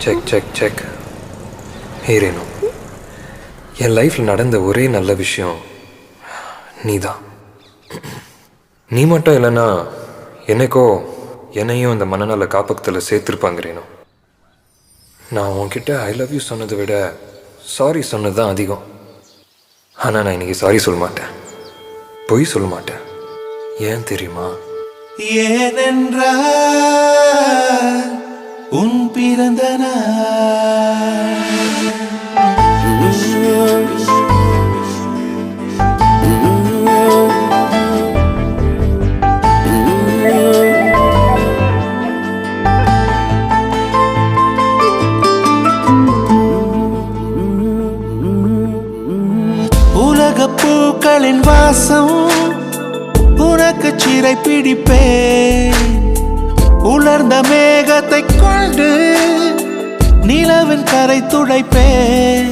Check check check. Renu, என் லைஃப்பில் நடந்த ஒரே நல்ல விஷயம் நீதான். நீ மட்டும் இல்லைன்னா என்னைக்கோ என்னையும் இந்த மனநல காப்பகத்தில் சேர்த்துருப்பாங்க ரேணு. நான் உன்கிட்ட ஐ லவ் யூ சொன்னதை விட சாரி சொன்னது தான் அதிகம். ஆனால் நான் இன்னைக்கு சாரி சொல்ல மாட்டேன், பொய் சொல்ல மாட்டேன். ஏன் தெரியுமா? ஏனென்றால் உன் பிறந்த நாள். உலக பூக்களின் வாசம் உனக்கு சிறை பிடிப்பேன். உலர்ந்த மேகத்தை கொண்டு நிலவின் கரை துடைப்பேன்.